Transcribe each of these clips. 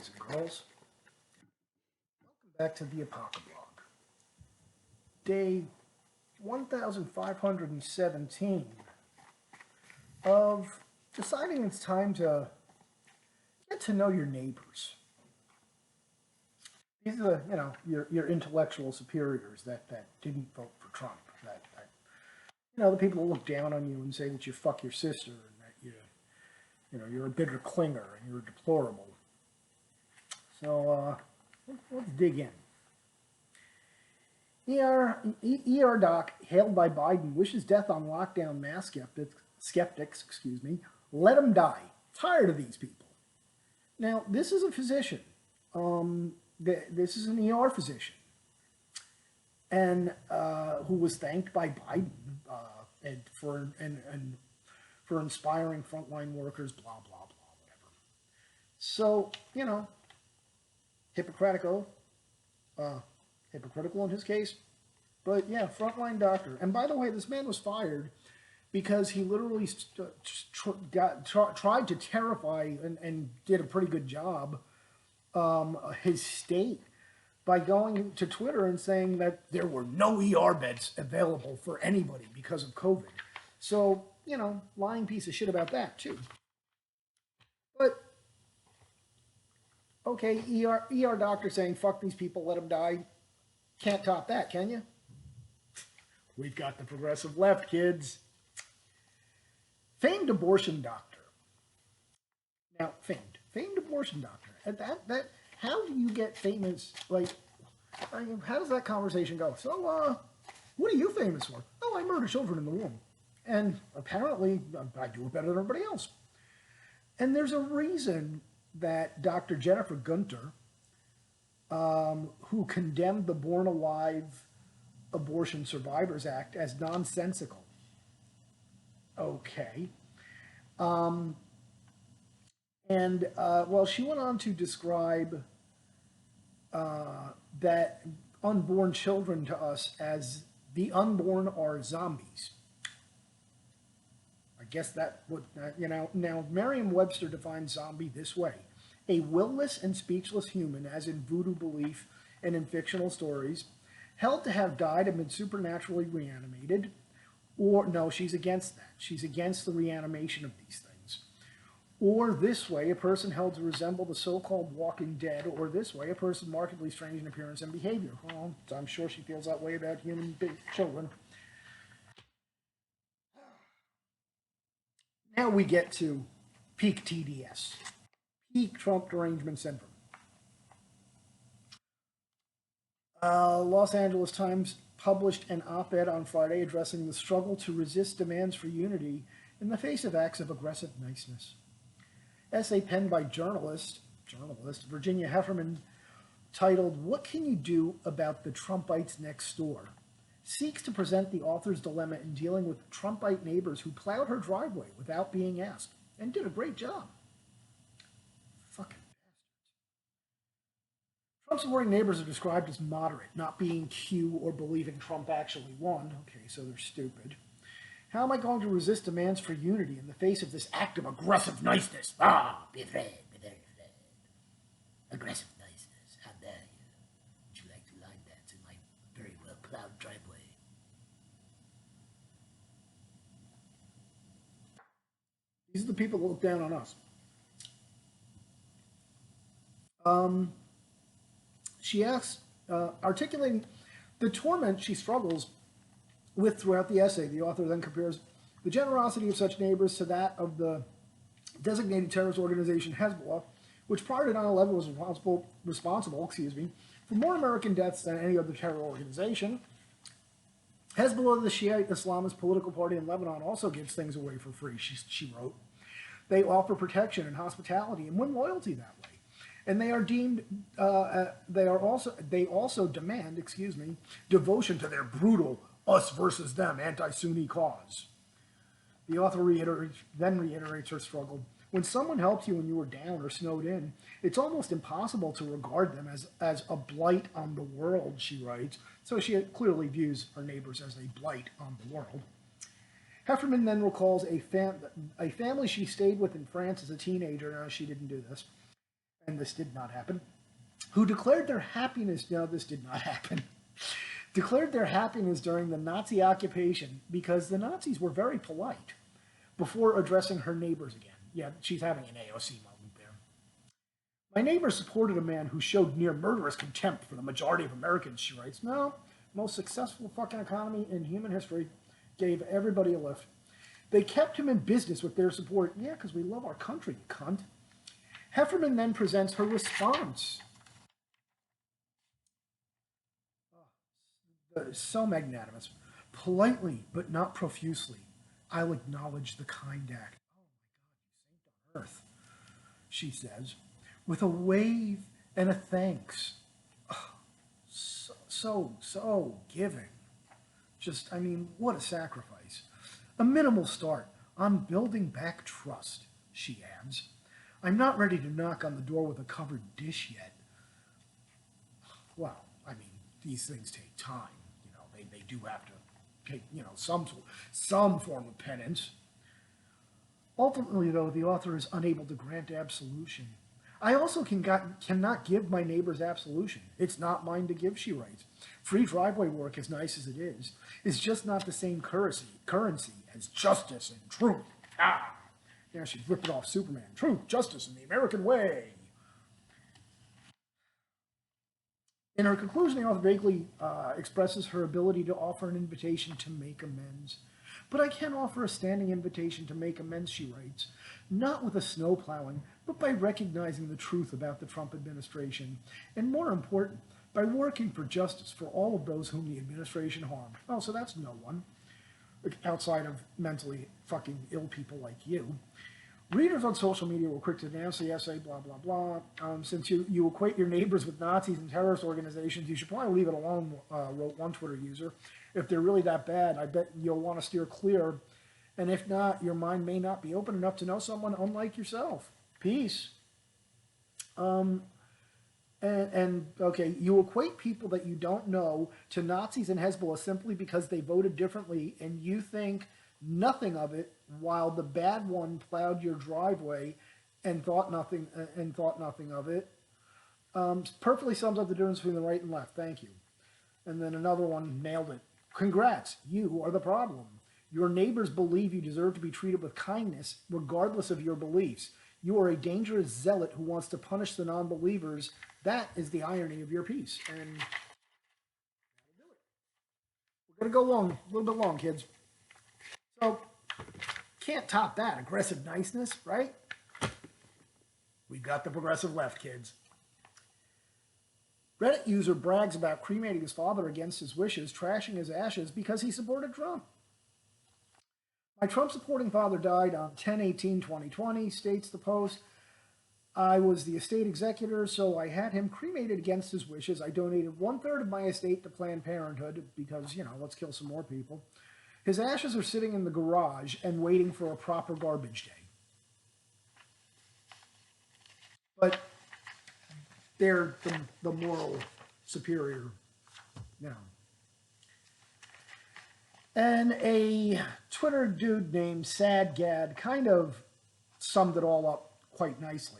boys and girls. Welcome back to the Apocablog. Day 1517 of deciding it's time to get to know your neighbors. These are your intellectual superiors that didn't vote for Trump. The people that look down on you and say that you fuck your sister and that you're a bitter clinger and you're deplorable. So let's dig in. ER doc, hailed by Biden, wishes death on lockdown mask skeptics, let them die. Tired of these people. Now, this is a physician. This is an ER physician, and who was thanked by Biden for inspiring frontline workers, blah blah blah, whatever. So Hippocratic oath, hypocritical in his case, but yeah, frontline doctor. And by the way, this man was fired because he literally tried to terrify and did a pretty good job his state by going to Twitter and saying that there were no ER beds available for anybody because of COVID. So, lying piece of shit about that too. But, okay, ER doctor saying, fuck these people, let them die. Can't top that, can you? We've got the progressive left, kids. Famed abortion doctor. Now, famed abortion doctor. And that how do you get famous? How does that conversation go? So, what are you famous for? Oh, I murder children in the womb. And apparently, I do it better than everybody else. And there's a reason that Dr. Jennifer Gunter, who condemned the Born Alive Abortion Survivors Act as nonsensical. Okay. She went on to describe that unborn children to us as the unborn are zombies. I guess that would, now Merriam-Webster defines zombie this way: a willless and speechless human, as in voodoo belief and in fictional stories, held to have died and been supernaturally reanimated. Or, no, she's against that. She's against the reanimation of these things. Or this way, a person held to resemble the so-called walking dead, or this way, a person markedly strange in appearance and behavior. Well, I'm sure she feels that way about human children. Now we get to peak TDS, peak Trump derangement syndrome. Los Angeles Times published an op-ed on Friday addressing the struggle to resist demands for unity in the face of acts of aggressive niceness. Essay penned by journalist Virginia Heffernan, titled "What Can You Do About the Trumpites Next Door?" seeks to present the author's dilemma in dealing with Trumpite neighbors who plowed her driveway without being asked, and did a great job. Fucking bastards. Trump's warring neighbors are described as moderate, not being Q or believing Trump actually won. Okay, so they're stupid. How am I going to resist demands for unity in the face of this act of aggressive niceness? Be afraid, be very afraid. Aggressive niceness, how dare you? Would you like to line dance in my very well plowed driveway? These are the people that look down on us. She asks, articulating the torment she struggles with throughout the essay. The author then compares the generosity of such neighbors to that of the designated terrorist organization Hezbollah, which prior to 9/11 was responsible for more American deaths than any other terror organization. Hezbollah, the Shiite Islamist political party in Lebanon, also gives things away for free, she wrote. They offer protection and hospitality and win loyalty that way. And they are deemed, they also demand, devotion to their brutal us versus them anti-Sunni cause. The author reiterates her struggle. When someone helps you when you were down or snowed in, it's almost impossible to regard them as a blight on the world, she writes. So she clearly views her neighbors as a blight on the world. Heffernan then recalls a family she stayed with in France as a teenager. No, she didn't do this. and this did not happen, who declared their happiness, no, this did not happen, declared their happiness during the Nazi occupation because the Nazis were very polite before addressing her neighbors again. Yeah, she's having an AOC moment there. My neighbor supported a man who showed near murderous contempt for the majority of Americans, she writes. No, most successful fucking economy in human history, gave everybody a lift. They kept him in business with their support. Yeah, because we love our country, you cunt. Heffernan then presents her response. So magnanimous. Politely, but not profusely, I'll acknowledge the kind act. Oh my God, you saint on earth, she says, with a wave and a thanks. Oh, so giving. Just, I mean, what a sacrifice. A minimal start on building back trust, she adds. I'm not ready to knock on the door with a covered dish yet. Well, I mean, these things take time. You know, they do have to take, you know, some form of penance. Ultimately, though, the author is unable to grant absolution. I also cannot give my neighbors absolution. It's not mine to give, she writes. Free driveway work, as nice as it is just not the same currency as justice and truth. Ah! Now she's ripping off Superman. Truth, justice, and the American way. In her conclusion, the author vaguely expresses her ability to offer an invitation to make amends. But I can offer a standing invitation to make amends, she writes, not with a snow plowing, but by recognizing the truth about the Trump administration, and more important, by working for justice for all of those whom the administration harmed. Oh, so that's no one, outside of mentally fucking ill people like you. Readers on social media were quick to denounce the essay, blah, blah, blah. Since you equate your neighbors with Nazis and terrorist organizations, you should probably leave it alone, wrote one Twitter user. If they're really that bad, I bet you'll want to steer clear. And if not, your mind may not be open enough to know someone unlike yourself. Peace. Okay, you equate people that you don't know to Nazis and Hezbollah simply because they voted differently, and you think nothing of it, while the bad one plowed your driveway and thought nothing of it. Perfectly sums up the difference between the right and left. Thank you. And then another one nailed it. Congrats, you are the problem. Your neighbors believe you deserve to be treated with kindness, regardless of your beliefs. You are a dangerous zealot who wants to punish the non-believers. That is the irony of your piece. And that'll do it. We're going to go long, a little bit long, kids. So, can't top that. Aggressive niceness, right? We've got the progressive left, kids. Reddit user brags about cremating his father against his wishes, trashing his ashes because he supported Trump. My Trump-supporting father died on 10/18/2020, states the post. I was the estate executor, so I had him cremated against his wishes. I donated 1/3 of my estate to Planned Parenthood because, you know, let's kill some more people. His ashes are sitting in the garage and waiting for a proper garbage day. But they're the moral superior, you know. And a Twitter dude named Sad Gad kind of summed it all up quite nicely.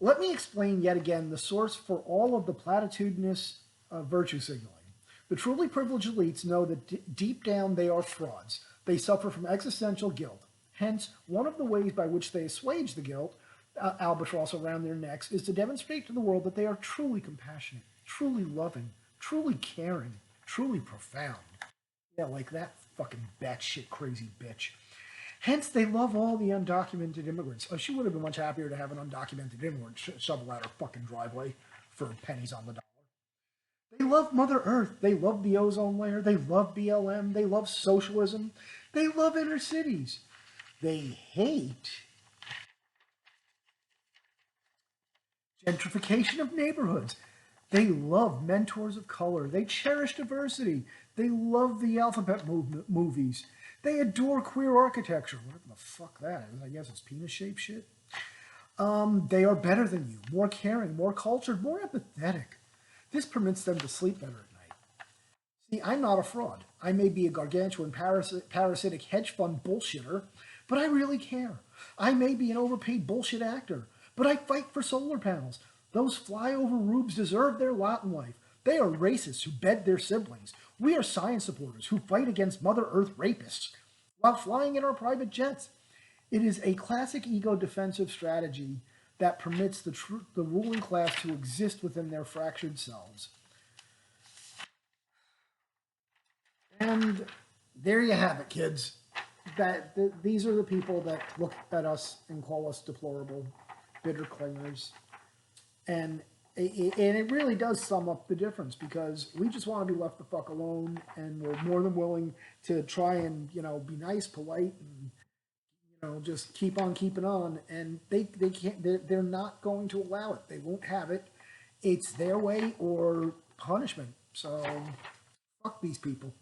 Let me explain yet again the source for all of the platitudinous virtue signaling. The truly privileged elites know that deep down they are frauds. They suffer from existential guilt. Hence, one of the ways by which they assuage the guilt, albatross around their necks, is to demonstrate to the world that they are truly compassionate, truly loving, truly caring, truly profound. Yeah, like that fucking batshit crazy bitch. Hence, they love all the undocumented immigrants. Oh, she would have been much happier to have an undocumented immigrant shovel out her fucking driveway for pennies on the dollar. They love Mother Earth. They love the ozone layer. They love BLM. They love socialism. They love inner cities. They hate gentrification of neighborhoods. They love mentors of color. They cherish diversity. They love the alphabet movies. They adore queer architecture. Whatever the fuck that is. I guess it's penis-shaped shit. They are better than you, more caring, more cultured, more empathetic. This permits them to sleep better at night. See, I'm not a fraud. I may be a gargantuan parasitic hedge fund bullshitter, but I really care. I may be an overpaid bullshit actor, but I fight for solar panels. Those flyover rubes deserve their lot in life. They are racists who bed their siblings. We are science supporters who fight against Mother Earth rapists while flying in our private jets. It is a classic ego defensive strategy that permits the ruling class to exist within their fractured selves. And there you have it, kids. These are the people that look at us and call us deplorable, bitter clingers, and it really does sum up the difference because we just want to be left the fuck alone, and we're more than willing to try and be nice, polite, and just keep on keeping on. And they can't. They're not going to allow it. They won't have it. It's their way or punishment. So fuck these people.